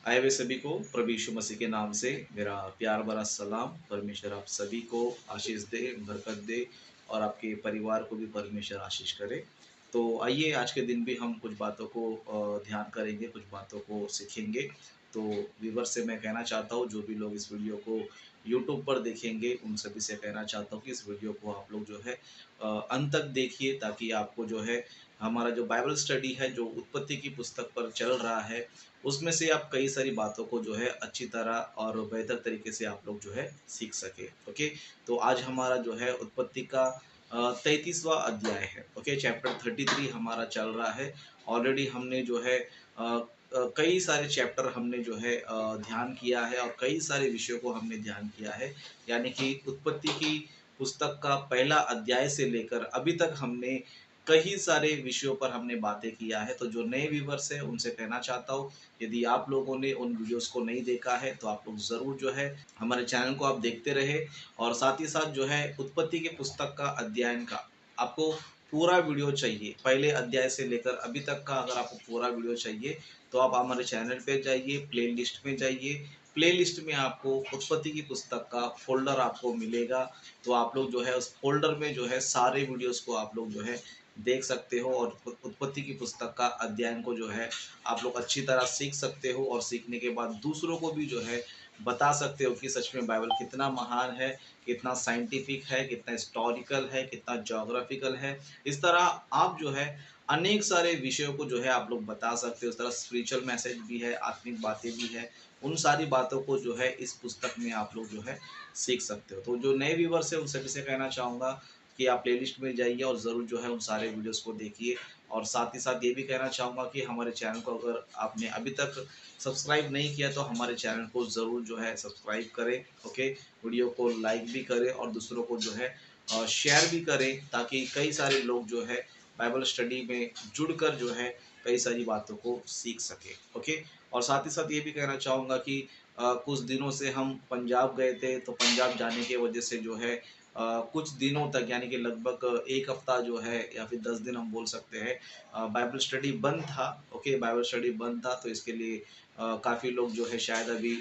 आए हुए सभी को प्रभु यीशु मसीह के नाम से मेरा प्यार भरा सलाम। परमेश्वर आप सभी को आशीष दे, बरकत दे और आपके परिवार को भी परमेश्वर आशीष करे। तो आइए आज के दिन भी हम कुछ बातों को ध्यान करेंगे, कुछ बातों को सीखेंगे। तो व्यूअर्स से मैं कहना चाहता हूँ, जो भी लोग इस वीडियो को यूट्यूब पर देखेंगे उन सभी से कहना चाहता हूँ कि इस वीडियो को आप लोग जो है अंत तक देखिए, ताकि आपको जो है हमारा जो बाइबल स्टडी है, जो उत्पत्ति की पुस्तक पर चल रहा है, उसमें से आप कई सारी बातों को जो है अच्छी तरह और बेहतर तरीके से आप लोग जो है सीख सके। ओके, तो आज हमारा जो है उत्पत्ति का 33वां अध्याय है। ओके, चैप्टर 33 हमारा चल रहा है। ऑलरेडी हमने जो है कई सारे चैप्टर हमने जो है ध्यान किया है और कई सारे विषयों को हमने ध्यान किया है। यानी कि उत्पत्ति की पुस्तक का पहला अध्याय से लेकर अभी तक हमने कई सारे विषयों पर हमने बातें किया है। तो जो नए व्यूवर्स हैं उनसे कहना चाहता हूँ, यदि आप लोगों ने उन वीडियोस को नहीं देखा है तो आप लोग ज़रूर जो है हमारे चैनल को आप देखते रहे। और साथ ही साथ जो है उत्पत्ति की पुस्तक का अध्ययन का आपको पूरा वीडियो चाहिए, पहले अध्याय से लेकर अभी तक का अगर आपको पूरा वीडियो चाहिए तो आप हमारे चैनल पे जाइए, प्लेलिस्ट में जाइए। प्लेलिस्ट में आपको उत्पत्ति की पुस्तक का फ़ोल्डर आपको मिलेगा। तो आप लोग जो है उस फ़ोल्डर में जो है सारे वीडियोस को आप लोग जो है देख सकते हो और उत्पत्ति की पुस्तक का अध्ययन को जो है आप लोग अच्छी तरह सीख सकते हो और सीखने के बाद दूसरों को भी जो है बता सकते हो कि सच में बाइबल कितना महान है, कितना साइंटिफिक है, कितना हिस्टोरिकल है, कितना ज्योग्राफिकल है। इस तरह आप जो है अनेक सारे विषयों को जो है आप लोग बता सकते हो। इस तरह स्पिरिचुअल मैसेज भी है, आत्मिक बातें भी है। उन सारी बातों को जो है इस पुस्तक में आप लोग जो है सीख सकते हो। तो जो नए व्यूवर्स है उन सभी से कहना चाहूँगा कि आप प्लेलिस्ट में जाइए और ज़रूर जो है उन सारे वीडियोस को देखिए। और साथ ही साथ ये भी कहना चाहूँगा कि हमारे चैनल को अगर आपने अभी तक सब्सक्राइब नहीं किया तो हमारे चैनल को ज़रूर जो है सब्सक्राइब करें। ओके, वीडियो को लाइक भी करें और दूसरों को जो है शेयर भी करें, ताकि कई सारे लोग जो है बाइबल स्टडी में जुड़कर जो है कई सारी बातों को सीख सके। ओके, और साथ ही साथ ये भी कहना चाहूँगा कि कुछ दिनों से हम पंजाब गए थे, तो पंजाब जाने की वजह से जो है कुछ दिनों तक यानी कि लगभग 1 हफ्ता जो है या फिर 10 दिन हम बोल सकते हैं बाइबल स्टडी बंद था। ओके, बाइबल स्टडी बंद था, तो इसके लिए काफ़ी लोग जो है शायद अभी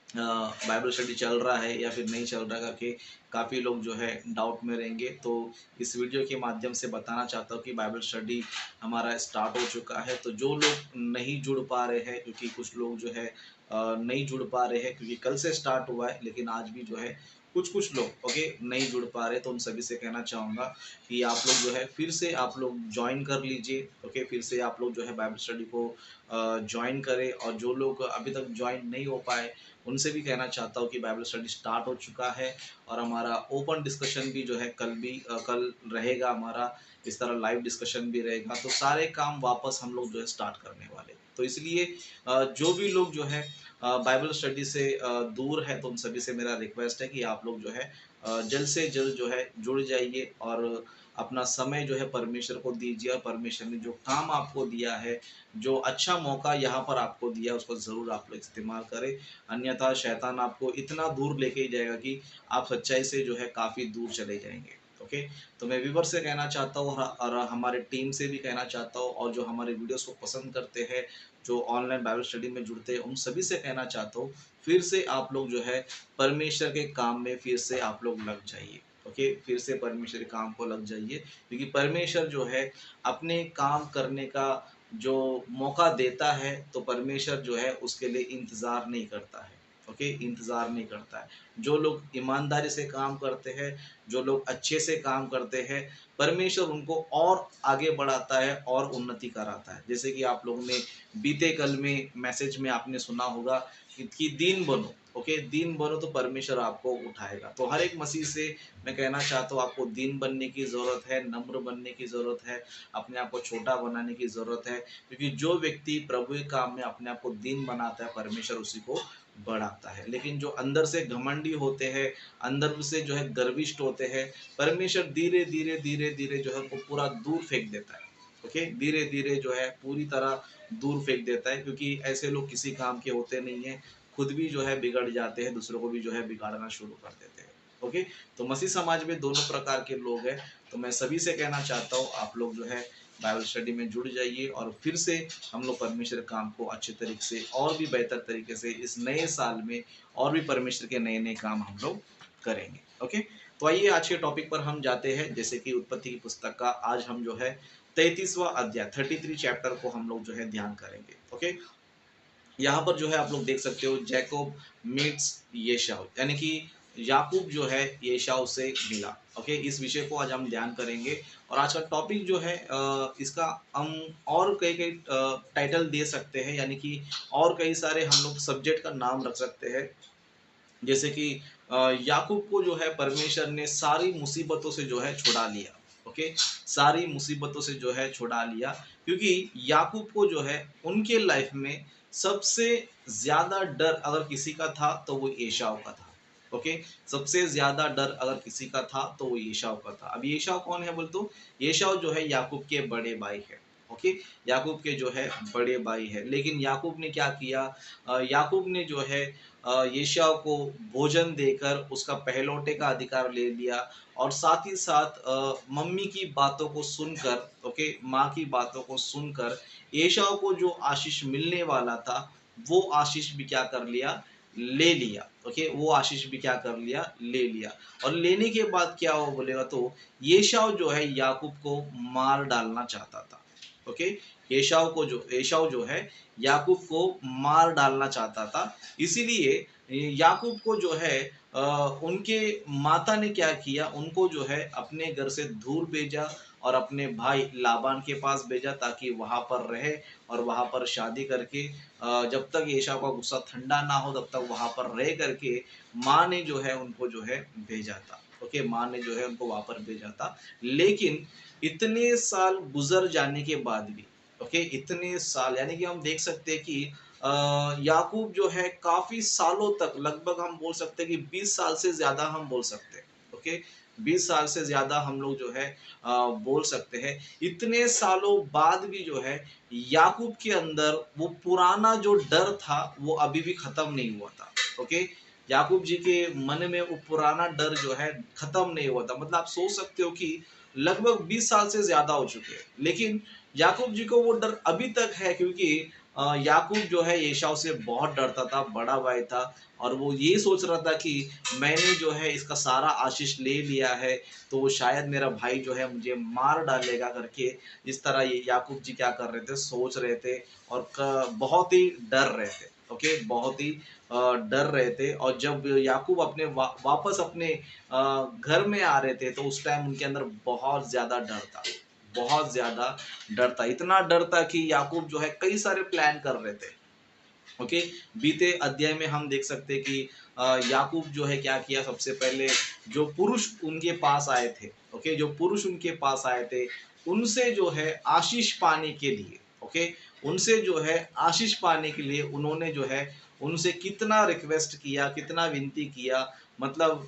बाइबल स्टडी चल रहा है या फिर नहीं चल रहा करके काफ़ी लोग जो है डाउट में रहेंगे। तो इस वीडियो के माध्यम से बताना चाहता हूँ कि बाइबल स्टडी हमारा स्टार्ट हो चुका है। तो जो लोग नहीं जुड़ पा रहे हैं, क्योंकि कुछ लोग जो है नहीं जुड़ पा रहे हैं क्योंकि कल से स्टार्ट हुआ है, लेकिन आज भी जो है कुछ कुछ लोग ओके नहीं जुड़ पा रहे, तो उन सभी से कहना चाहूँगा कि आप लोग जो है फिर से आप लोग ज्वाइन कर लीजिए। ओके, फिर से आप लोग जो है बाइबल स्टडी को ज्वाइन करें। और जो लोग अभी तक ज्वाइन नहीं हो पाए उनसे भी कहना चाहता हूँ कि बाइबल स्टडी स्टार्ट हो चुका है और हमारा ओपन डिस्कशन भी जो है कल रहेगा हमारा। इस तरह लाइव डिस्कशन भी रहेगा, तो सारे काम वापस हम लोग जो है स्टार्ट करने वाले। तो इसलिए जो भी लोग जो है बाइबल स्टडी से दूर है, तो उन सभी से मेरा रिक्वेस्ट है कि आप लोग जो है जल्द से जल्द जो है जुड़ जाइए और अपना समय जो है परमेश्वर को दीजिए। और परमेश्वर ने जो काम आपको दिया है, जो अच्छा मौका यहाँ पर आपको दिया, उसको ज़रूर आप लोग इस्तेमाल करें। अन्यथा शैतान आपको इतना दूर लेके ही जाएगा कि आप सच्चाई से जो है काफ़ी दूर चले जाएंगे। ओके, तो मैं व्यूवर से कहना चाहता हूँ और हमारे टीम से भी कहना चाहता हूँ और जो हमारे वीडियोस को पसंद करते हैं, जो ऑनलाइन बाइबल स्टडी में जुड़ते हैं, उन सभी से कहना चाहता हूँ फिर से आप लोग जो है परमेश्वर के काम में फिर से आप लोग लग जाइए। ओके, फिर से परमेश्वर के काम को लग जाइए, क्योंकि परमेश्वर जो है अपने काम करने का जो मौका देता है, तो परमेश्वर जो है उसके लिए इंतज़ार नहीं करता है। ओके, इंतज़ार नहीं करता है। जो लोग ईमानदारी से काम करते हैं, जो लोग अच्छे से काम करते हैं, परमेश्वर उनको और आगे बढ़ाता है और उन्नति कराता है। जैसे कि आप लोगों ने बीते कल में मैसेज में आपने सुना होगा कि दीन बनो। ओके, दीन बनो तो परमेश्वर आपको उठाएगा। तो हर एक मसीह से मैं कहना चाहता हूँ, आपको दीन बनने की ज़रूरत है, नम्र बनने की ज़रूरत है, अपने आप को छोटा बनाने की ज़रूरत है। क्योंकि जो व्यक्ति प्रभु के काम में अपने आप को दीन बनाता है, परमेश्वर उसी को बढ़ाता है। लेकिन जो अंदर से घमंडी होते हैं, अंदर से जो है गर्विष्ठ होते हैं, परमेश्वर धीरे धीरे धीरे धीरे जो है उनको पूरा दूर फेंक देता है। ओके, धीरे धीरे जो है पूरी तरह दूर फेंक देता है, क्योंकि ऐसे लोग किसी काम के होते नहीं हैं। खुद भी जो है बिगड़ जाते हैं, दूसरों को भी जो है बिगाड़ना शुरू कर देते हैं। ओके, तो मसीह समाज में दोनों प्रकार के लोग हैं। तो मैं सभी से कहना चाहता हूँ, आप लोग जो है बाइबल स्टडी में जुड़ जाइए और फिर से हम लोग परमेश्वर के काम को अच्छे तरीके से और भी बेहतर तरीके से इस नए साल में और भी परमेश्वर के नए नए काम हम लोग करेंगे। ओके, तो आइए आज के टॉपिक पर हम जाते हैं। जैसे कि उत्पत्ति की पुस्तक का आज हम जो है 33वां अध्याय 33 चैप्टर को हम लोग जो है ध्यान करेंगे। ओके, यहाँ पर जो है आप लोग देख सकते हो जैकोब मीट्स येशाव, यानी कि याकूब जो है येशाव से मिला। ओके, इस विषय को आज हम ध्यान करेंगे और आज का टॉपिक जो है इसका हम और कई कई टाइटल दे सकते हैं, यानी कि और कई सारे हम लोग सब्जेक्ट का नाम रख सकते हैं। जैसे कि याकूब को जो है परमेश्वर ने सारी मुसीबतों से जो है छुड़ा लिया। ओके, सारी मुसीबतों से जो है छुड़ा लिया, क्योंकि याकूब को जो है उनके लाइफ में सबसे ज्यादा डर अगर किसी का था तो वो एसाव का था। ओके, सबसे ज्यादा डर अगर किसी का था तो वो एसाव का था। अब एसाव कौन है बोल तो एसाव जो है याकूब के बड़े भाई है। ओके, याकूब के जो है बड़े भाई है, लेकिन याकूब ने क्या किया, याकूब ने जो है एसाव को भोजन देकर उसका पहलौठे का अधिकार ले लिया और साथ ही साथ मम्मी की बातों को सुनकर, ओके, माँ की बातों को सुनकर एसाव को जो आशीष मिलने वाला था वो आशीष भी क्या कर लिया, ले लिया। ओके, वो आशीष भी क्या कर लिया, ले लिया। और लेने के बाद क्या हो बोलेगा तो एसाव जो है याकूब को मार डालना चाहता था। ओके, एसाव जो है याकूब को मार डालना चाहता था। इसीलिए याकूब को जो है उनके माता ने क्या किया, उनको जो है अपने घर से दूर भेजा और अपने भाई लाबान के पास भेजा ताकि वहां पर रहे और वहां पर शादी करके जब तक एसाव का गुस्सा ठंडा ना हो तब तक वहां पर रह करके माँ ने जो है उनको जो है भेजा था। ओके, माँ ने जो है उनको वहां पर भेजा था। लेकिन इतने साल गुजर जाने के बाद भी, ओके, इतने साल यानी कि हम देख सकते हैं कि याकूब जो है काफी सालों तक, लगभग हम बोल सकते हैं कि 20 साल से ज्यादा हम बोल सकते हैं। ओके, 20 साल से ज्यादा हम लोग जो है बोल सकते हैं। इतने सालों बाद भी जो है याकूब के अंदर वो पुराना जो डर था वो अभी भी खत्म नहीं हुआ था। ओके, याकूब जी के मन में वो पुराना डर जो है खत्म नहीं हुआ था। मतलब आप सोच सकते हो कि लगभग 20 साल से ज्यादा हो चुके हैं, लेकिन याकूब जी को वो डर अभी तक है, क्योंकि याकूब जो है एसाव से बहुत डरता था, बड़ा भाई था और वो ये सोच रहा था कि मैंने जो है इसका सारा आशीष ले लिया है तो शायद मेरा भाई जो है मुझे मार डालेगा करके, इस तरह ये याकूब जी क्या कर रहे थे, सोच रहे थे और बहुत ही डर रहे थे। ओके, बहुत ही डर रहे थे। और जब याकूब अपने वापस अपने घर में आ रहे थे तो उस टाइम उनके अंदर बहुत ज्यादा डर था, बहुत ज्यादा डर था। इतना डर था कि याकूब जो है कई सारे प्लान कर रहे थे। ओके, बीते अध्याय में हम देख सकते हैं कि याकूब जो है क्या किया, सबसे पहले जो पुरुष उनके पास आए थे, ओके, जो पुरुष उनके पास आए थे उनसे जो है आशीष पाने के लिए, ओके, उनसे जो है आशीष पाने के लिए उन्होंने जो है उनसे कितना रिक्वेस्ट किया, कितना विनती किया। मतलब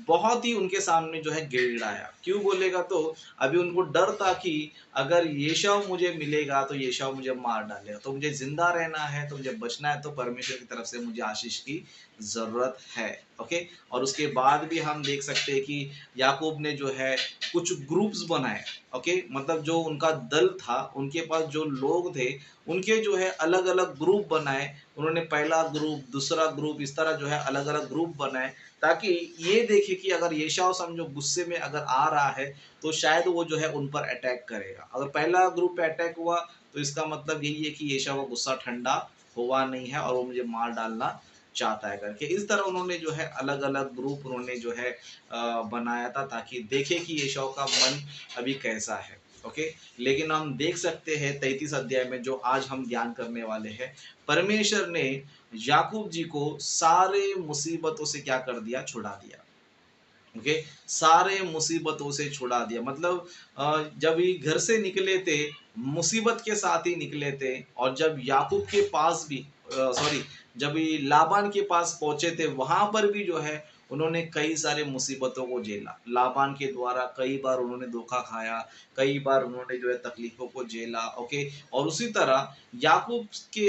बहुत ही उनके सामने जो है गिड़गिड़ाया। क्यों बोलेगा तो अभी उनको डर था कि अगर येशव मुझे मिलेगा तो येशव मुझे मार डालेगा, तो मुझे जिंदा रहना है, तो मुझे बचना है, तो परमेश्वर की तरफ से मुझे आशीष की जरूरत है। ओके, और उसके बाद भी हम देख सकते हैं कि याकूब ने जो है कुछ ग्रुप्स बनाए। ओके, मतलब जो उनका दल था, उनके पास जो लोग थे उनके जो है अलग अलग ग्रुप बनाए। उन्होंने पहला ग्रुप, दूसरा ग्रुप, इस तरह जो है अलग अलग ग्रुप बनाए ताकि ये देखे कि अगर येशाव समझो गुस्से में अगर आ रहा है तो शायद वो जो है उन पर अटैक करेगा। अगर पहला ग्रुप पे अटैक हुआ तो इसका मतलब यही है कि येशाव का गुस्सा ठंडा हुआ नहीं है और वो मुझे मार डालना चाहता है करके। इस तरह उन्होंने जो है अलग अलग ग्रुप उन्होंने जो है बनाया था ताकि देखे कि येशाव का मन अभी कैसा है। ओके, लेकिन हम देख सकते हैं 33 अध्याय में जो आज हम ध्यान करने वाले हैं, परमेश्वर ने याकूब जी को सारे मुसीबतों से क्या कर दिया, छुड़ा दिया। ओके, सारे मुसीबतों से छुड़ा दिया। मतलब जब ये घर से निकले थे मुसीबत के साथ ही निकले थे, और जब याकूब के पास भी सॉरी, जब ये लाबान के पास पहुंचे थे वहां पर भी जो है उन्होंने कई सारे मुसीबतों को झेला। लाबान के द्वारा कई बार उन्होंने धोखा खाया, कई बार उन्होंने जो है तकलीफों को झेला। ओके, और उसी तरह याकूब के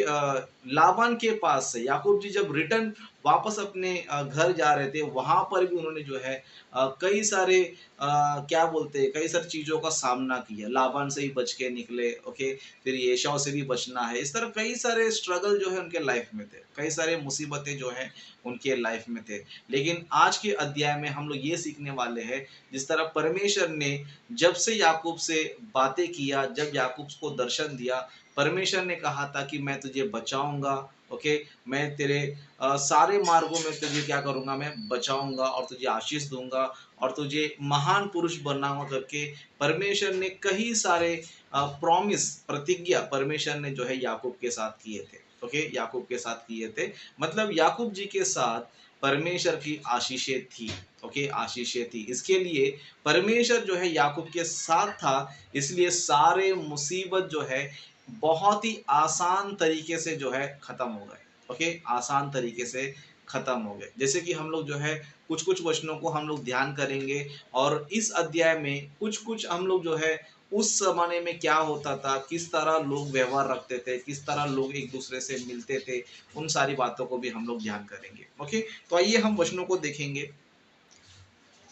लाबान के पास से याकूब जी जब रिटर्न वापस अपने घर जा रहे थे, वहाँ पर भी उन्होंने जो है कई सारे क्या बोलते हैं, कई सारी चीज़ों का सामना किया। लाबान से ही बच के निकले, ओके, फिर एसाव से भी बचना है। इस तरह कई सारे स्ट्रगल जो है उनके लाइफ में थे, कई सारे मुसीबतें जो हैं उनके लाइफ में थे। लेकिन आज के अध्याय में हम लोग ये सीखने वाले हैं, जिस तरह परमेश्वर ने जब से याकूब से बातें किया, जब याकूब को दर्शन दिया, परमेश्वर ने कहा था कि मैं तुझे बचाऊंगा, ओके, मैं तेरे सारे मार्गों में तुझे क्या करूंगा, मैं बचाऊंगा और तुझे आशीष दूंगा और तुझे महान पुरुष बनाऊंगा करके परमेश्वर ने कई सारे प्रॉमिस, प्रतिज्ञा परमेश्वर ने जो है याकूब के साथ किए थे, ओके, याकूब के साथ किए थे। मतलब याकूब जी के साथ परमेश्वर की आशीषें थी, ओके, आशीषें थी। इसके लिए परमेश्वर जो है याकूब के साथ था, इसलिए सारे मुसीबत जो है बहुत ही आसान तरीके से जो है खत्म हो गए, ओके, आसान तरीके से खत्म हो गए। जैसे कि हम लोग जो है कुछ कुछ वचनों को हम लोग ध्यान करेंगे और इस अध्याय में कुछ कुछ हम लोग जो है उस जमाने में क्या होता था, किस तरह लोग व्यवहार रखते थे, किस तरह लोग एक दूसरे से मिलते थे, उन सारी बातों को भी हम लोग ध्यान करेंगे, ओके। तो आइए हम वचनों को देखेंगे,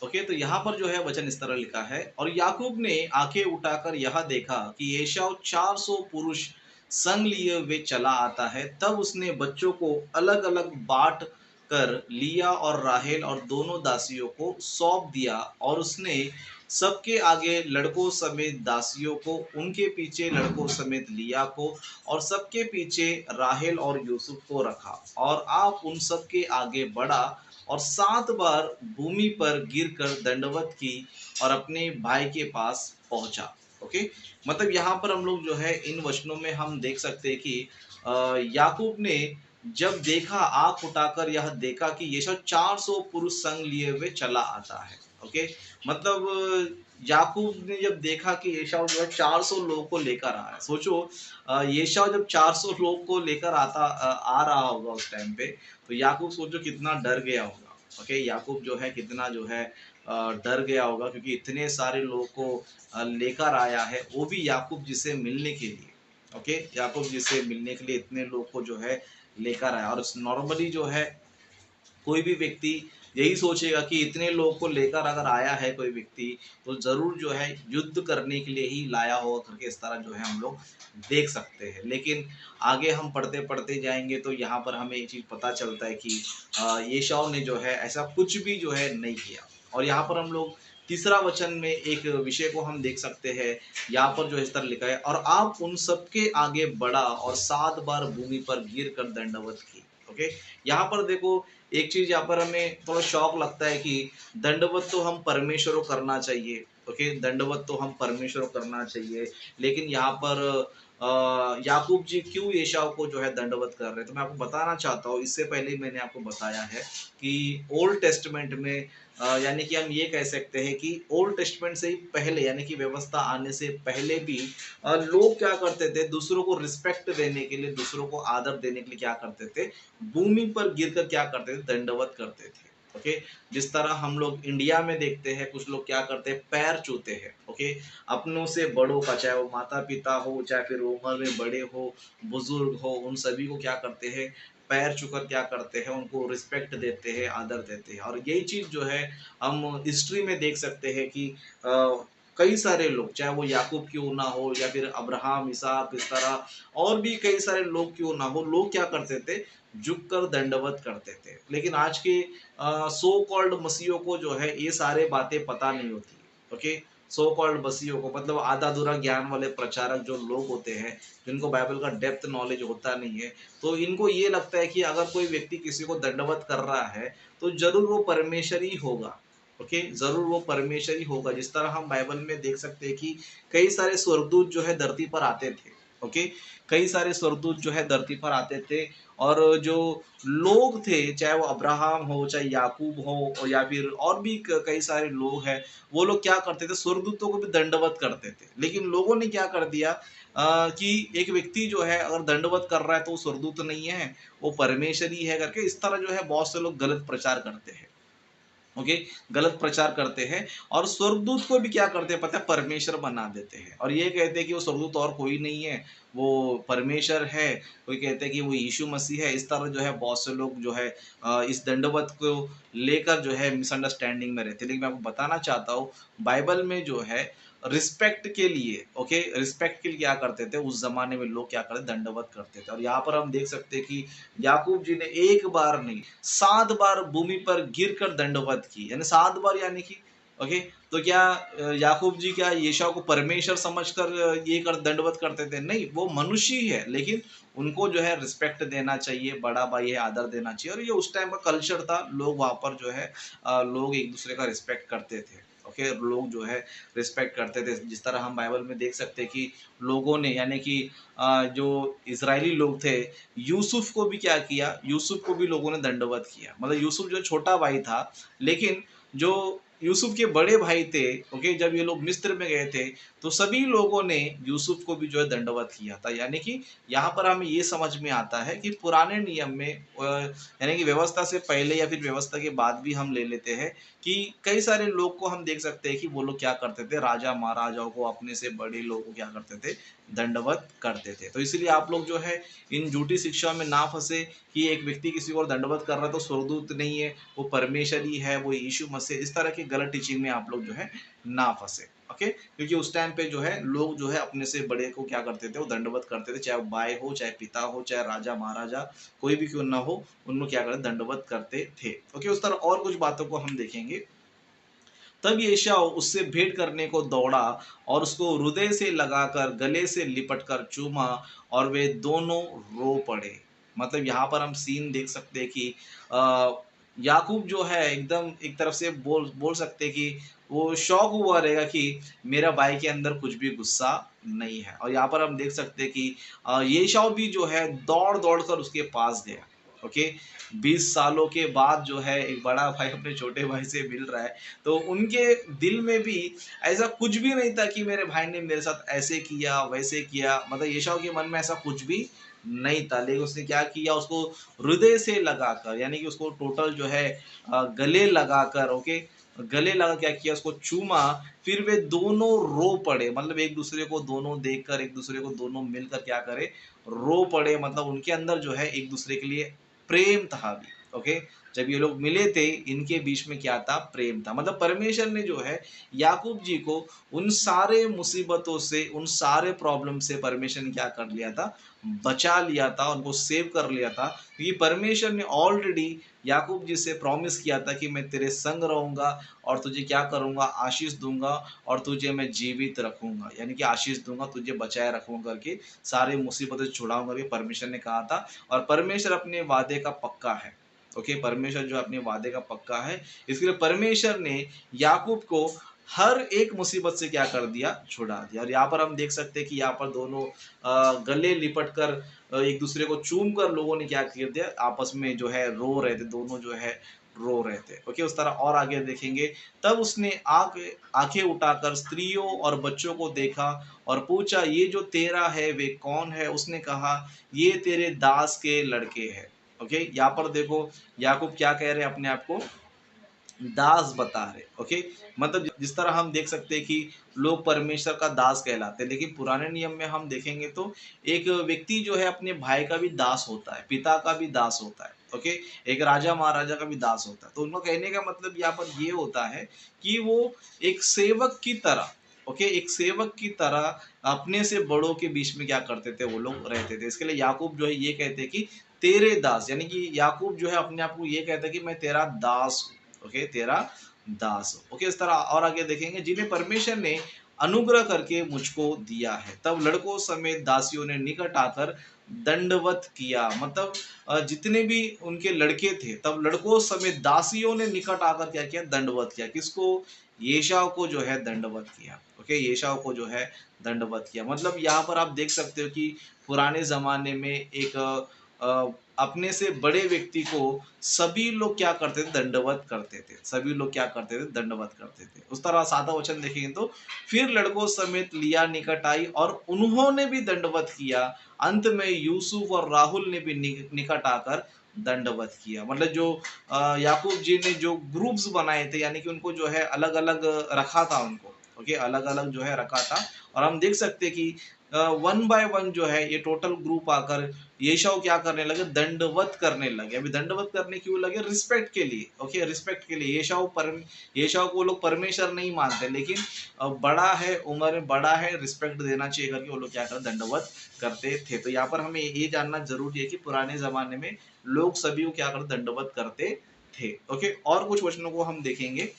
ओके। तो यहाँ पर जो है वचन इस तरह लिखा है, और याकूब ने आंखें उठाकर यह देखा कि एसाव 400 पुरुष संग लिए हुए चला आता है। तब उसने बच्चों को अलग अलग बांट कर लिया और राहेल और दोनों दासियों को सौंप दिया, और उसने सबके आगे लड़कों समेत दासियों को, उनके पीछे लड़कों समेत लिया को, और सबके पीछे राहेल और यूसुफ को रखा। और आप उन सबके आगे बढ़ा और 7 बार भूमि पर गिरकर दंडवत की और अपने भाई के पास पहुंचा, ओके। मतलब यहाँ पर हम लोग जो है इन वचनों में हम देख सकते हैं कि याकूब ने जब देखा, आंख उठाकर यह देखा कि ये सब 400 पुरुष संग लिए हुए चला आता है, ओके। मतलब याकूब ने जब देखा कि एसाव जो है 400 लोगों को लेकर आ रहा है। सोचो, एसाव जब 400 लोग को लेकर आ रहा होगा उस टाइम पे, तो याकूब सोचो कितना डर गया होगा, ओके। याकूब जो है कितना जो है डर गया होगा, क्योंकि इतने सारे लोगों को लेकर आया है, वो भी याकूब जी से मिलने के लिए, ओके। याकूब जी से मिलने के लिए इतने लोग को जो है लेकर आया। और नॉर्मली जो है कोई भी व्यक्ति यही सोचेगा कि इतने लोगों को लेकर अगर आया है कोई व्यक्ति, तो जरूर जो है युद्ध करने के लिए ही लाया होगा करके इस तरह जो है हम लोग देख सकते हैं। लेकिन आगे हम पढ़ते पढ़ते जाएंगे तो यहाँ पर हमें ये चीज़ पता चलता है कि येशाव ने जो है ऐसा कुछ भी जो है नहीं किया। और यहाँ पर हम लोग तीसरा वचन में एक विषय को हम देख सकते हैं। यहाँ पर जो इस तरह लिखा है, और आप उन सबके आगे बढ़ा और 7 बार भूमि पर गिर कर दंडवत की, ओके। यहाँ पर देखो, एक चीज यहाँ पर हमें थोड़ा शौक लगता है कि दंडवत तो हम परमेश्वर को करना चाहिए, ओके, दंडवत तो हम परमेश्वर को करना चाहिए। लेकिन यहाँ पर याकूब जी क्यों एसाव को जो है दंडवत कर रहे हैं, तो मैं आपको बताना चाहता हूँ। इससे पहले मैंने आपको बताया है कि ओल्ड टेस्टमेंट में यानी कि हम ये कह सकते हैं कि ओल्ड टेस्टमेंट से ही पहले, यानी कि व्यवस्था आने से पहले भी लोग क्या करते थे, दूसरों को रिस्पेक्ट देने के लिए, दूसरों को आदर देने के लिए क्या करते थे, भूमि पर गिरकर क्या करते थे, दंडवत करते थे, ओके। जिस तरह हम लोग इंडिया में देखते हैं, कुछ लोग क्या करते हैं, पैर छूते हैं, ओके, अपनों से बड़ों का, चाहे वो माता पिता हो, चाहे फिर उम्र में बड़े हो, बुजुर्ग हो, उन सभी को क्या करते हैं, पैर छूकर क्या करते हैं, उनको रिस्पेक्ट देते हैं, आदर देते हैं। और यही चीज जो है हम हिस्ट्री में देख सकते हैं कि कई सारे लोग, चाहे वो याकूब क्यों ना हो या फिर अब्राहम, इसहाक, इस तरह और भी कई सारे लोग क्यों ना हो, लोग क्या करते थे, झुक कर दंडवत करते थे। लेकिन आज के सो कॉल्ड मसीहों को जो है ये सारे बातें पता नहीं होती, ओके। सो कॉल्ड मसीहों को, मतलब आधा अधूरा ज्ञान वाले प्रचारक जो लोग होते हैं, जिनको बाइबल का डेप्थ नॉलेज होता नहीं है, तो इनको ये लगता है कि अगर कोई व्यक्ति किसी को दंडवत कर रहा है तो जरूर वो परमेश्वर ही होगा, ओके, जरूर वो परमेश्वर ही होगा। जिस तरह हम बाइबल में देख सकते हैं कि कई सारे स्वर्गदूत जो है धरती पर आते थे, ओके, कई सारे स्वर्गदूत जो है धरती पर आते थे। और जो लोग थे, चाहे वो अब्राहम हो, चाहे याकूब हो, और या फिर और भी कई सारे लोग हैं, वो लोग क्या करते थे, स्वर्गदूतों को भी दंडवत करते थे। लेकिन लोगों ने क्या कर दिया कि एक व्यक्ति जो है अगर दंडवत कर रहा है तो वो स्वर्गदूत नहीं है, वो परमेश्वर ही है करके इस तरह जो है बहुत से लोग गलत प्रचार करते हैं, ओके, गलत प्रचार करते हैं और स्वर्गदूत को भी क्या करते हैं पता है, परमेश्वर बना देते हैं और ये कहते हैं कि वो स्वर्गदूत और कोई नहीं है, वो परमेश्वर है। कोई कहते हैं कि वो यीशु मसीह है। इस तरह जो है बहुत से लोग जो है इस दंडवत को लेकर जो है मिसअंडरस्टैंडिंग में रहते हैं। लेकिन मैं आपको बताना चाहता हूँ, बाइबल में जो है रिस्पेक्ट के लिए, ओके, रिस्पेक्ट के लिए क्या करते थे उस जमाने में, लोग क्या करते, दंडवत करते थे। और यहाँ पर हम देख सकते हैं कि याकूब जी ने एक बार नहीं 7 बार भूमि पर गिरकर दंडवत की, यानी 7 बार, यानी कि ओके। तो क्या याकूब जी क्या यशाव को परमेश्वर समझकर ये कर दंडवत करते थे? नहीं, वो मनुष्य ही है, लेकिन उनको जो है रिस्पेक्ट देना चाहिए, बड़ा भाई है, आदर देना चाहिए। और ये उस टाइम का कल्चर था, लोग वहाँ पर जो है लोग एक दूसरे का रिस्पेक्ट करते थे। ओके, लोग जो है रिस्पेक्ट करते थे। जिस तरह हम बाइबल में देख सकते हैं कि लोगों ने, यानी कि जो इजरायली लोग थे, यूसुफ को भी क्या किया, यूसुफ को भी लोगों ने दंडवत किया। मतलब यूसुफ जो छोटा भाई था, लेकिन जो यूसुफ के बड़े भाई थे, ओके, जब ये लोग मिस्र में गए थे, तो सभी लोगों ने यूसुफ को भी जो है दंडवत किया था। यानी कि यहाँ पर हमें ये समझ में आता है कि पुराने नियम में यानी कि व्यवस्था से पहले या फिर व्यवस्था के बाद भी हम ले लेते हैं कि कई सारे लोग को हम देख सकते हैं कि वो लोग क्या करते थे, राजा महाराजाओं को, अपने से बड़े लोगों को क्या करते थे, दंडवत करते थे। तो इसलिए आप लोग जो है इन झूठी शिक्षा में ना फंसे कि एक व्यक्ति किसी को और दंडवत कर रहा है तो स्वर्गदूत नहीं है, वो परमेश्वर ही है, वो यीशु मसीह। इस तरह की गलत टीचिंग में आप लोग जो है ना फंसे। ओके, क्योंकि उस टाइम पे जो है लोग जो है अपने से बड़े को क्या करते थे, वो दंडवत करते थे, चाहे वो भाई हो, चाहे पिता हो, चाहे राजा महाराजा, कोई भी क्यों ना हो, उनको क्या करते, दंडवत करते थे। ओके, उस तरह और कुछ बातों को हम देखेंगे। तब एसाव उससे भेंट करने को दौड़ा और उसको हृदय से लगाकर गले से लिपट कर चूमा और वे दोनों रो पड़े। मतलब यहाँ पर हम सीन देख सकते हैं कि अ, याकूब जो है एकदम एक तरफ से बोल बोल सकते हैं कि वो शौक हुआ रहेगा कि मेरा भाई के अंदर कुछ भी गुस्सा नहीं है। और यहाँ पर हम देख सकते हैं कि येशाव भी जो है दौड़ दौड़ कर उसके पास गया। ओके, 20 सालों के बाद जो है एक बड़ा भाई अपने छोटे भाई से मिल रहा है, तो उनके दिल में भी ऐसा कुछ भी नहीं था कि मेरे भाई ने मेरे साथ ऐसे किया, वैसे किया। मतलब एसाव के मन में ऐसा कुछ भी नहीं था, लेकिन उसने क्या किया, उसको हृदय से लगाकर, यानी कि उसको टोटल जो है गले लगाकर, ओके, गले लगा क्या किया, उसको चूमा। फिर वे दोनों रो पड़े, मतलब एक दूसरे को दोनों देखकर, एक दूसरे को दोनों मिलकर क्या करे, रो पड़े। मतलब उनके अंदर जो है एक दूसरे के लिए प्रेम था अभी। ओके, जब ये लोग मिले थे, इनके बीच में क्या था, प्रेम था। मतलब परमेश्वर ने जो है याकूब जी को उन सारे मुसीबतों से, उन सारे प्रॉब्लम से परमेश्वर ने क्या कर लिया था, बचा लिया था, उनको सेव कर लिया था। क्योंकि परमेश्वर ने ऑलरेडी याकूब जी से प्रॉमिस किया था कि मैं तेरे संग रहूंगा और तुझे क्या करूंगा, आशीष दूंगा और तुझे मैं जीवित रखूंगा, यानी कि आशीष दूंगा, तुझे बचाए रखूंगा करके, सारे मुसीबतों से छुड़ाऊंगा करके परमेश्वर ने कहा था। और परमेश्वर अपने वादे का पक्का है। ओके, परमेश्वर जो अपने वादे का पक्का है, इसलिए परमेश्वर ने याकूब को हर एक मुसीबत से क्या कर दिया, छुड़ा दिया। और यहाँ पर हम देख सकते हैं कि यहाँ पर दोनों गले लिपट कर एक दूसरे को चूम कर लोगों ने क्या कर दिया, आपस में जो है रो रहे थे, दोनों जो है रो रहे थे। ओके, उस तरह और आगे देखेंगे। तब उसने आंखें उठाकर स्त्रियों और बच्चों को देखा और पूछा, ये जो तेरा है वे कौन है? उसने कहा, ये तेरे दास के लड़के हैं। ओके, यहाँ पर देखो याकूब क्या कह रहे हैं, अपने आप को दास बता रहे। ओके, मतलब जिस तरह हम देख सकते हैं कि लोग परमेश्वर का दास कहलाते हैं, लेकिन पुराने नियम में हम देखेंगे तो एक व्यक्ति जो है अपने भाई का भी दास होता है, पिता का भी दास होता है। ओके, एक राजा महाराजा का भी दास होता है। तो उनका कहने का मतलब यहाँ पर ये होता है कि वो एक सेवक की तरह, ओके, एक सेवक की तरह अपने से बड़ों के बीच में क्या करते थे, वो लोग रहते थे। इसके लिए याकूब जो है ये कहते हैं कि तेरे दास, यानी कि याकूब जो है अपने आप को ये कहता है कि मैं तेरा दास हूँ। ओके, तेरा दास हो। ओके, इस तरह और आगे देखेंगे, जिन्हें परमेश्वर ने अनुग्रह करके मुझको दिया है। तब लड़कों समेत दासियों ने निकट आकर दंडवत किया। मतलब जितने भी उनके लड़के थे, तब लड़कों समेत दासियों ने निकट आकर क्या किया, दंडवत किया। किसको? येशाव को जो है दंडवत किया। ओके, येशाव को जो है दंडवत किया। मतलब यहाँ पर आप देख सकते हो कि पुराने जमाने में एक अपने से बड़े व्यक्ति को सभी लोग क्या करते थे, दंडवत करते थे। सभी लोग क्या करते थे, दंडवत करते थे। उस तरह सादा वचन देखेंगे तो फिर लड़कों समेत लिया निकट आई और उन्होंने भी दंडवत किया। अंत में यूसुफ और राहुल ने भी निकट आकर दंडवत किया। मतलब जो याकूब जी ने जो ग्रुप्स बनाए थे, यानी कि उनको जो है अलग अलग रखा था उनको, ओके, अलग अलग जो है रखा था। और हम देख सकते हैं कि वन बाय वन जो है ये टोटल ग्रुप आकर येशाऊ क्या करने लगे, दंडवत करने लगे। अभी दंडवत करने क्यों लगे, रिस्पेक्ट के लिए, ओके, रिस्पेक्ट के लिए। येशाऊ को लोग परमेश्वर नहीं मानते, लेकिन बड़ा है, उम्र में बड़ा है, रिस्पेक्ट देना चाहिए करके वो लोग क्या करते, दंडवत करते थे। तो यहाँ पर हमें ये जानना जरूरी है कि पुराने जमाने में लोग सभी को क्या करते, दंडवत करते थे। ओके, और कुछ वचनों को हम देखेंगे।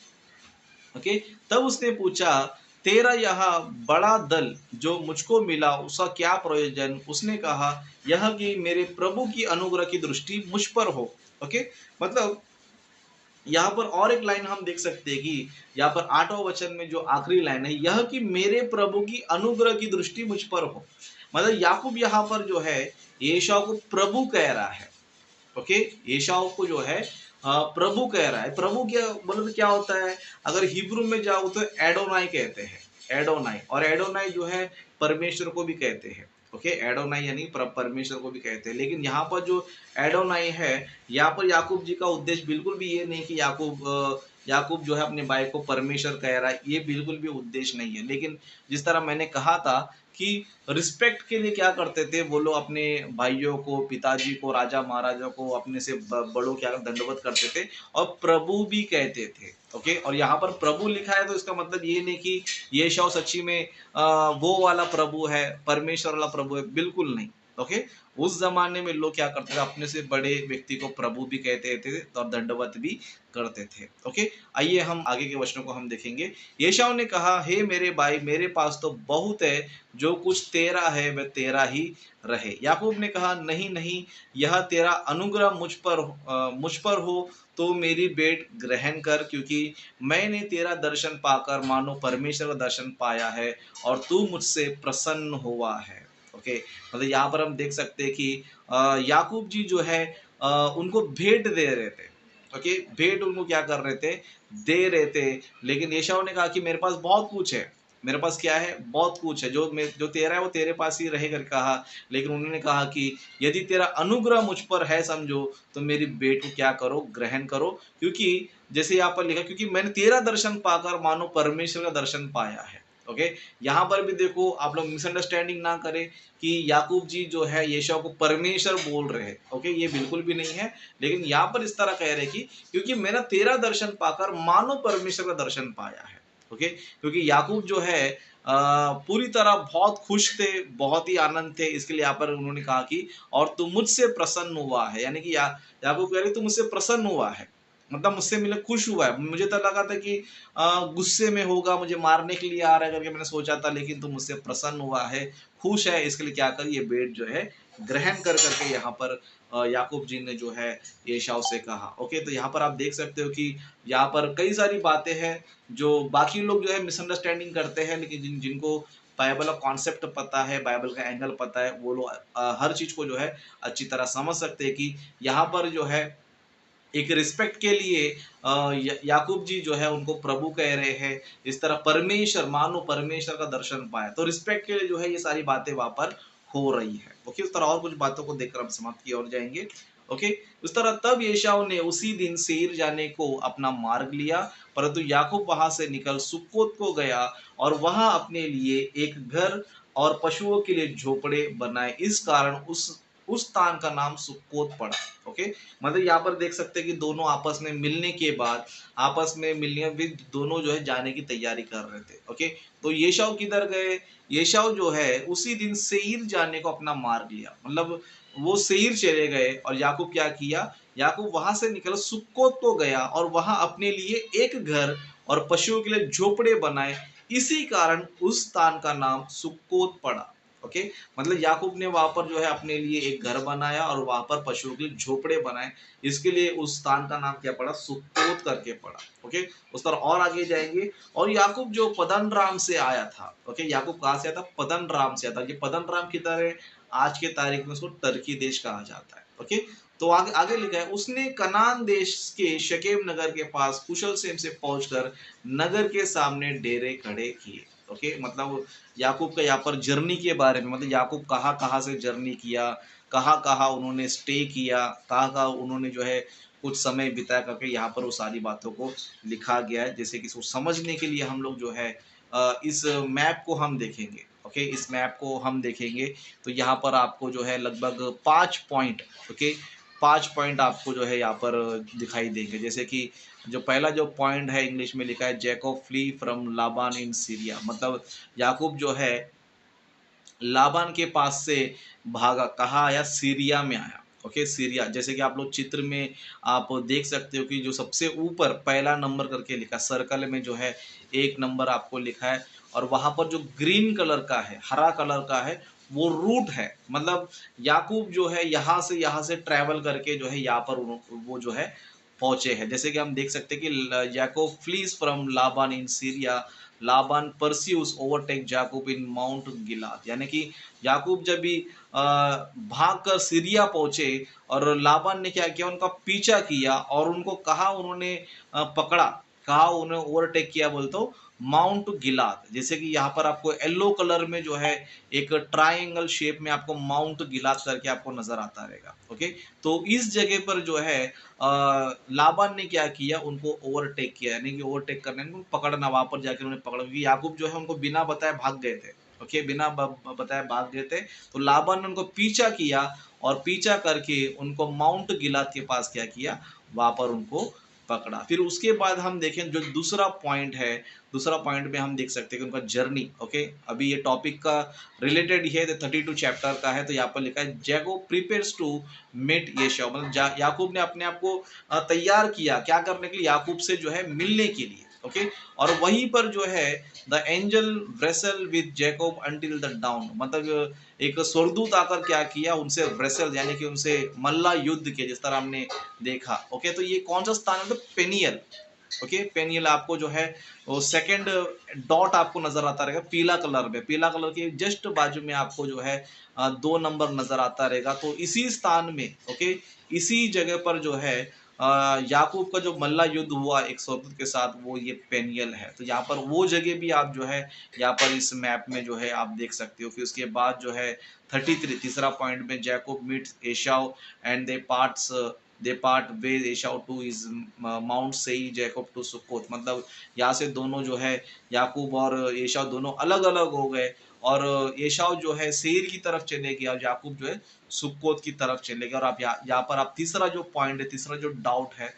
ओके, तब उसने पूछा, तेरा यह बड़ा दल जो मुझको मिला उसका क्या प्रयोजन? उसने कहा, यह कि मेरे प्रभु की अनुग्रह की दृष्टि मुझ पर हो। ओके, मतलब यहाँ पर और एक लाइन हम देख सकते हैं कि यहाँ पर 8वां वचन में जो आखिरी लाइन है, यह कि मेरे प्रभु की अनुग्रह की दृष्टि मुझ पर हो। मतलब याकूब यहाँ पर जो है एसाव को प्रभु कह रहा है। ओके, एसाव को जो है प्रभु कह रहा है। प्रभु क्या मतलब क्या होता है, अगर हिब्रू में जाओ तो एडोनाई कहते हैं, एडोनाई। और एडोनाई जो है परमेश्वर को भी कहते हैं। ओके, एडोनाई यानी परमेश्वर को भी कहते हैं। लेकिन यहाँ पर जो एडोनाई है, यहाँ पर याकूब जी का उद्देश्य बिल्कुल भी ये नहीं कि याकूब जो है अपने भाई को परमेश्वर कह रहा है, ये बिल्कुल भी उद्देश्य नहीं है। लेकिन जिस तरह मैंने कहा था कि रिस्पेक्ट के लिए क्या करते थे वो लोग, अपने भाइयों को, पिताजी को, राजा महाराजा को, अपने से बड़ों क्या दंडवत करते थे और प्रभु भी कहते थे। ओके, और यहाँ पर प्रभु लिखा है तो इसका मतलब ये नहीं कि ये शव सच्ची में वो वाला प्रभु है, परमेश्वर वाला प्रभु है, बिल्कुल नहीं। ओके, उस जमाने में लोग क्या करते थे, अपने से बड़े व्यक्ति को प्रभु भी कहते थे और दंडवत भी करते थे। ओके, आइए हम आगे के वचनों को हम देखेंगे। येशाऊ ने कहा, हे मेरे भाई, मेरे पास तो बहुत है, जो कुछ तेरा है वह तेरा ही रहे। याकूब ने कहा, नहीं नहीं, यह तेरा अनुग्रह मुझ पर हो तो मेरी भेंट ग्रहण कर, क्योंकि मैंने तेरा दर्शन पाकर मानो परमेश्वर का दर्शन पाया है और तू मुझसे प्रसन्न हुआ है। ओके, मतलब यहाँ पर हम देख सकते हैं कि याकूब जी जो है उनको भेंट दे रहे थे। ओके, भेंट उनको क्या कर रहे थे, दे रहे थे। लेकिन एसाव ने कहा कि मेरे पास बहुत कुछ है, मेरे पास क्या है, बहुत कुछ है, जो तेरा है वो तेरे पास ही रहेगा कहा। लेकिन उन्होंने कहा कि यदि तेरा अनुग्रह मुझ पर है समझो, तो मेरी भेंट को क्या करो, ग्रहण करो, क्योंकि जैसे यहाँ पर लिखा, क्योंकि मैंने तेरा दर्शन पाकर मानो परमेश्वर का दर्शन पाया है। ओके, यहाँ पर भी देखो, आप लोग मिसअंडरस्टैंडिंग ना करें कि याकूब जी जो है येशू को परमेश्वर बोल रहे हैं। ओके, ये बिल्कुल भी नहीं है। लेकिन यहाँ पर इस तरह कह रहे कि क्योंकि मैंने तेरा दर्शन पाकर मानो परमेश्वर का दर्शन पाया है। ओके, क्योंकि याकूब जो है पूरी तरह बहुत खुश थे, बहुत ही आनंद थे। इसके लिए यहाँ पर उन्होंने कहा कि और तू मुझसे प्रसन्न हुआ है, यानी कि याकूब कह रहे तू मुझसे प्रसन्न हुआ है, मतलब मुझसे मिले खुश हुआ है। मुझे तो लगा था कि गुस्से में होगा, मुझे मारने के लिए आ रहा है करके मैंने सोचा था, लेकिन तू मुझसे प्रसन्न हुआ है, खुश है। इसके लिए क्या कर, ये भेंट जो है ग्रहण कर करके यहाँ पर याकूब जी ने जो है एसाव से कहा। ओके, तो यहाँ पर आप देख सकते हो कि यहाँ पर कई सारी बातें हैं जो बाकी लोग जो है मिसअंडरस्टैंडिंग करते हैं, लेकिन जिनको बाइबल का कॉन्सेप्ट पता है, बाइबल का एंगल पता है, वो लोग हर चीज को जो है अच्छी तरह समझ सकते हैं कि यहाँ पर जो है एक रिस्पेक्ट के लिए याकूब जी जो है उनको प्रभु कह रहे हैं। इस तरह परमेश्वर, मानो परमेश्वर का दर्शन पाए, तो रिस्पेक्ट के लिए जो है ये सारी बातें वहां पर हो रही है। ओके, उस तरह और कुछ बातों को देखकर हम समाप्त की ओर जाएंगे। ओके, उस तरह तब एसाव ने उसी दिन सेईर जाने को अपना मार्ग लिया, परंतु याकूब वहां से निकल सुक्कोत को गया और वहां अपने लिए एक घर और पशुओं के लिए झोपड़े बनाए। इस कारण उस स्थान का नाम सुक्कोत पड़ा। ओके, मतलब यहाँ पर देख सकते हैं कि दोनों आपस में मिलने के बाद, आपस में मिलने भी दोनों जो है जाने की तैयारी कर रहे थे। ओके, तो येशाऊ किधर गए, येशाऊ जो है उसी दिन सेईर जाने को अपना मार्ग लिया, मतलब वो सेईर चले गए। और याकूब क्या किया, याकूब वहां से निकल सुक्कोत को गया और वहां अपने लिए एक घर और पशुओं के लिए झोपड़े बनाए। इसी कारण उस स्थान का नाम सुक्कोत पड़ा। ओके, मतलब याकूब ने वहां पर जो है अपने लिए एक घर बनाया और वहां पर पशुओं के लिए झोपड़े बनाए। इसके लिए उस स्थान का नाम क्या पड़ा, सुक्कोत करके पड़ा। ओके, उस तरह और आगे जाएंगे। और याकूब जो पदन राम से आया था, ओके, याकूब कहाँ से आया था, पदन राम से आया था। ये पदन राम किधर है, आज के तारीख में उसको टर्की देश कहा जाता है। ओके, तो आगे आगे लिखा है, उसने कनान देश के शकेम नगर के पास कुशल सेम से पहुंचकर नगर के सामने डेरे खड़े किए। ओके, मतलब याकूब का यहाँ पर जर्नी के बारे में, मतलब याकूब कहाँ कहाँ से जर्नी किया, कहाँ कहाँ उन्होंने स्टे किया, कहाँ कहाँ उन्होंने जो है कुछ समय बिताया करके यहाँ पर वो सारी बातों को लिखा गया है। जैसे कि इसको समझने के लिए हम लोग जो है इस मैप को हम देखेंगे। ओके, इस मैप को हम देखेंगे तो यहाँ पर आपको जो है लगभग 5 पॉइंट, ओके, 5 पॉइंट आपको जो है यहाँ पर दिखाई देंगे। जैसे कि जो पहला जो पॉइंट है इंग्लिश में लिखा है, Jacob flee from Laban in Syria, मतलब याकूब जो है लाबान के पास से भागा, कहाँ आया, सीरिया में आया। ओके, सीरिया, जैसे कि आप लोग चित्र में आप देख सकते हो कि जो सबसे ऊपर पहला नंबर करके लिखा सर्कल में जो है 1 नंबर आपको लिखा है, और वहां पर जो ग्रीन कलर का है, हरा कलर का है, वो रूट है। मतलब याकूब जो है यहाँ से ट्रैवल करके जो है यहाँ पर वो जो है पहुंचे हैं। जैसे कि हम देख सकते हैं कि Yakub flees from Laban in Syria, Laban pursues overtake Yakub in mount Gilead, यानी कि याकूब जब भी भाग कर सीरिया पहुंचे और लाबान ने क्या किया, उनका पीछा किया और उनको कहा, उन्होंने पकड़ा, कहा उन्हें ओवरटेक किया, बोलते हो माउंट गिलाद। जैसे कि यहाँ पर आपको येलो कलर में जो है एक ट्राइंगल शेप में आपको माउंट गिलाद करके आपको नजर आता रहेगा। ओके, तो इस जगह पर जो है लाबान ने क्या किया, उनको ओवरटेक किया, यानी कि ओवरटेक करने उनको पकड़ना, वहां पर जाकर उन्हें पकड़ा, क्योंकि याकूब जो है उनको बिना बताए भाग गए थे। ओके, बिना बताए भाग गए थे, तो लाबान ने उनको पीछा किया और पीछा करके उनको माउंट गिलाद के पास क्या किया, वहां पर उनको पकड़ा। फिर उसके बाद हम देखें जो दूसरा पॉइंट है, दूसरा पॉइंट में हम देख सकते हैं कि उनका जर्नी। ओके, अभी ये टॉपिक का रिलेटेड ही है, 32 चैप्टर का है, तो यहाँ पर लिखा है जैकोब प्रिपेयर्स टू मीट येशव, मतलब याकूब ने अपने आप को तैयार किया क्या करने के लिए, याकूब से जो है मिलने के लिए। ओके, और वहीं पर जो है the angel wrestle with Jacob until the down, मतलब एक स्वर्गदूत आकर क्या किया, उनसे wrestle यानी कि उनसे मल्ला युद्ध किया, जिस तरह हमने देखा। ओके, तो ये कौन सा स्थान है, तो पेनियल। ओके, पेनियल आपको जो है वो सेकंड डॉट आपको नजर आता रहेगा पीला कलर में, पीला कलर के जस्ट बाजू में आपको जो है 2 नंबर नजर आता रहेगा। तो इसी स्थान में, ओके, इसी जगह पर जो है याकूब का जो मल्ला युद्ध हुआ एक स्वर्गदूत के साथ, वो ये पेनियल है। तो यहाँ पर वो जगह भी आप जो है यहाँ पर इस मैप में जो है आप देख सकते हो। फिर उसके बाद जो है 33 तीसरा पॉइंट में, Jacob meets Esau and they part way Esau two is mount सेई, जैकोब टू सुक्कोत, मतलब यहाँ से दोनों जो है याकूब और एसाव दोनों अलग अलग हो गए, और एसाव जो है सेईर की तरफ चले गया और याकूब जो है सुक्कोत की तरफ चले गए। और आप यहाँ पर आप तीसरा जो पॉइंट है, तीसरा जो डाउट है,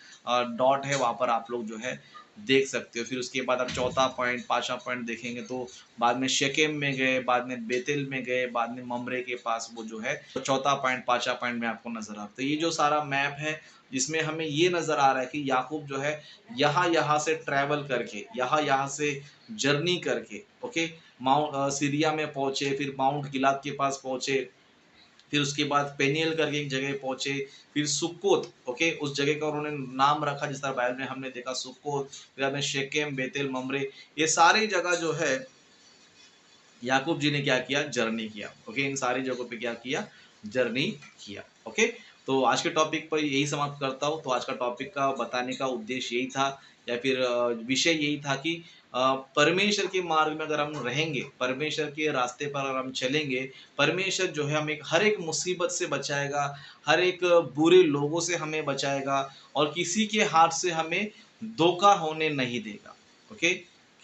डॉट है, वहां पर आप लोग जो है देख सकते हो। फिर उसके बाद आप चौथा पॉइंट, पांचवा पॉइंट देखेंगे तो बाद में शेकेम में गए, बाद में बेतेल में गए, बाद में ममरे के पास वो जो है, तो चौथा पॉइंट पांचवा पॉइंट में आपको नजर आता है। तो ये जो सारा मैप है, जिसमें हमें ये नजर आ रहा है कि याकूब जो है यहाँ से ट्रैवल करके, यहाँ से जर्नी करके, ओके, माउंट सीरिया में पहुंचे, फिर माउंट गिलाद के पास पहुंचे, फिर उसके बाद पेनियल करके एक जगह पहुंचे, फिर सुक्कोत, ओके, उस जगह का उन्होंने नाम रखा जिस तरह बाइबल में हमने देखा, सुक्कोत, फिर हमने शेकेम, बेतेल, ममरे, ये सारी जगह जो है याकूब जी ने क्या किया, जर्नी किया। ओके, इन सारी जगहों पे क्या किया, जर्नी किया। ओके, तो आज के टॉपिक पर यही समाप्त करता हूँ। तो आज का टॉपिक का बताने का उद्देश्य यही था, या फिर विषय यही था कि परमेश्वर के मार्ग में अगर हम रहेंगे, परमेश्वर के रास्ते पर अगर हम चलेंगे, परमेश्वर जो है हमें हर एक मुसीबत से बचाएगा, हर एक बुरे लोगों से हमें बचाएगा, और किसी के हाथ से हमें धोखा होने नहीं देगा। ओके,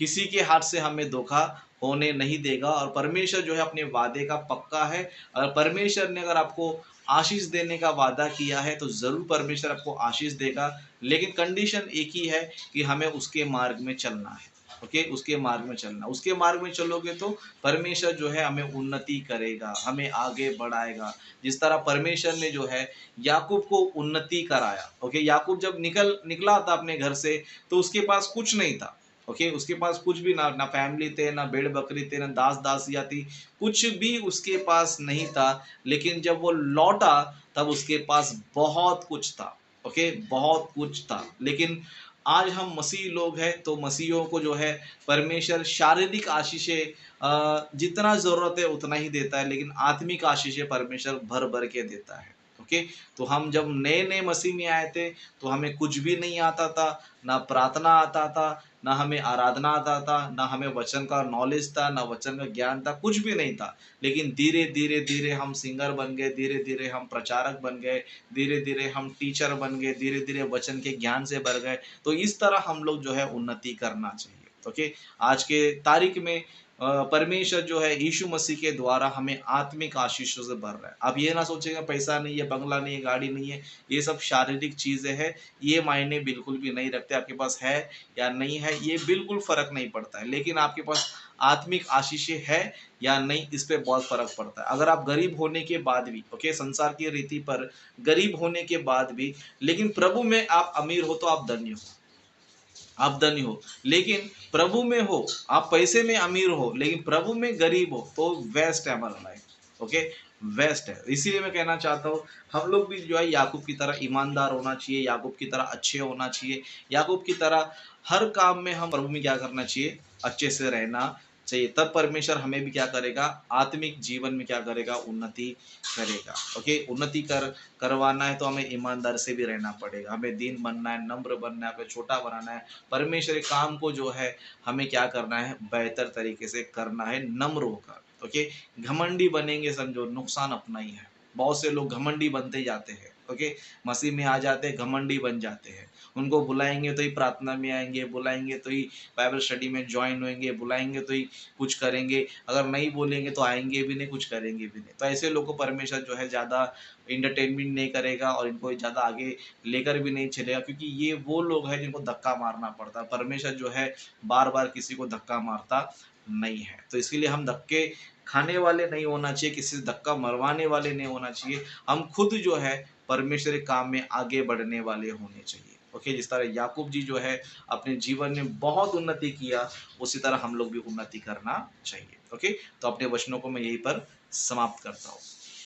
किसी के हाथ से हमें धोखा होने नहीं देगा, और परमेश्वर जो है अपने वादे का पक्का है। अगर परमेश्वर ने अगर आपको आशीष देने का वादा किया है, तो जरूर परमेश्वर आपको आशीष देगा, लेकिन कंडीशन एक ही है कि हमें उसके मार्ग में चलना है। ओके, उसके मार्ग में चलना, उसके मार्ग में चलोगे तो परमेश्वर जो है हमें उन्नति करेगा, हमें आगे बढ़ाएगा। जिस तरह परमेश्वर ने जो है याकूब को उन्नति कराया। ओके, याकूब जब निकला था अपने घर से, तो उसके पास कुछ नहीं था। ओके, उसके पास कुछ भी ना फैमिली थे, ना भेड़ बकरी थे, ना दास दासियां थी, कुछ भी उसके पास नहीं था। लेकिन जब वो लौटा, तब उसके पास बहुत कुछ था। ओके, बहुत कुछ था। लेकिन आज हम मसीह लोग हैं, तो मसीहियों को जो है परमेश्वर शारीरिक आशीषें जितना जरूरत है उतना ही देता है, लेकिन आत्मिक आशीषें परमेश्वर भर भर के देता है। ओके। तो हम जब नए नए मसीह में आए थे तो हमें कुछ भी नहीं आता था, ना प्रार्थना आता था, ना हमें आराधना आता था, ना हमें वचन का नॉलेज था, ना वचन का ज्ञान था, कुछ भी नहीं था। लेकिन धीरे धीरे धीरे हम सिंगर बन गए, धीरे धीरे हम प्रचारक बन गए, धीरे धीरे हम टीचर बन गए, धीरे धीरे वचन के ज्ञान से भर गए। तो इस तरह हम लोग जो है उन्नति करना चाहिए। ओके। आज के तारीख में परमेश्वर जो है यीशु मसीह के द्वारा हमें आत्मिक आशीषों से भर रहा है। आप ये ना सोचेंगे पैसा नहीं है, बंगला नहीं है, गाड़ी नहीं है, ये सब शारीरिक चीजें हैं, ये मायने बिल्कुल भी नहीं रखते। आपके पास है या नहीं है ये बिल्कुल फर्क नहीं पड़ता है, लेकिन आपके पास आत्मिक आशीषें है या नहीं इस पे बहुत फर्क पड़ता है। अगर आप गरीब होने के बाद भी, ओके, संसार की रीति पर गरीब होने के बाद भी लेकिन प्रभु में आप अमीर हो तो आप धन्य हो, आप धनी हो। लेकिन प्रभु में हो, आप पैसे में अमीर हो लेकिन प्रभु में गरीब हो तो वेस्ट है हमारा लाइफ। ओके, वेस्ट है। इसीलिए मैं कहना चाहता हूँ हम लोग भी जो है याकूब की तरह ईमानदार होना चाहिए, याकूब की तरह अच्छे होना चाहिए, याकूब की तरह हर काम में हम प्रभु में क्या करना चाहिए, अच्छे से रहना चाहिए। तब परमेश्वर हमें भी क्या करेगा, आत्मिक जीवन में क्या करेगा, उन्नति करेगा। ओके, उन्नति करवाना है तो हमें ईमानदार से भी रहना पड़ेगा, हमें दीन बनना है, नम्र बनना है, हमें छोटा बनाना है। परमेश्वर के काम को जो है हमें क्या करना है, बेहतर तरीके से करना है, नम्र होकर। ओके, घमंडी बनेंगे समझो नुकसान अपना ही है। बहुत से लोग घमंडी बनते जाते हैं। ओके, मसीह में आ जाते हैं, घमंडी बन जाते हैं। उनको बुलाएंगे तो ही प्रार्थना में आएंगे, बुलाएंगे तो ही बाइबल स्टडी में ज्वाइन होंगे, बुलाएंगे तो ही कुछ करेंगे, अगर नहीं बोलेंगे तो आएंगे भी नहीं, कुछ करेंगे भी नहीं। तो ऐसे लोगों को परमेश्वर जो है ज़्यादा इंटरटेनमेंट नहीं करेगा और इनको ज़्यादा आगे लेकर भी नहीं चलेगा, क्योंकि ये वो लोग हैं जिनको धक्का मारना पड़ता है। परमेश्वर जो है बार बार किसी को धक्का मारता नहीं है। तो इसलिए हम धक्के खाने वाले नहीं होना चाहिए, किसी से धक्का मरवाने वाले नहीं होना चाहिए। हम खुद जो है परमेश्वर के काम में आगे बढ़ने वाले होने चाहिए। ओके, जिस तरह याकूब जी जो है अपने जीवन में बहुत उन्नति किया, उसी तरह हम लोग भी उन्नति करना चाहिए। ओके, तो अपने वचनों को मैं यहीं पर समाप्त करता हूँ।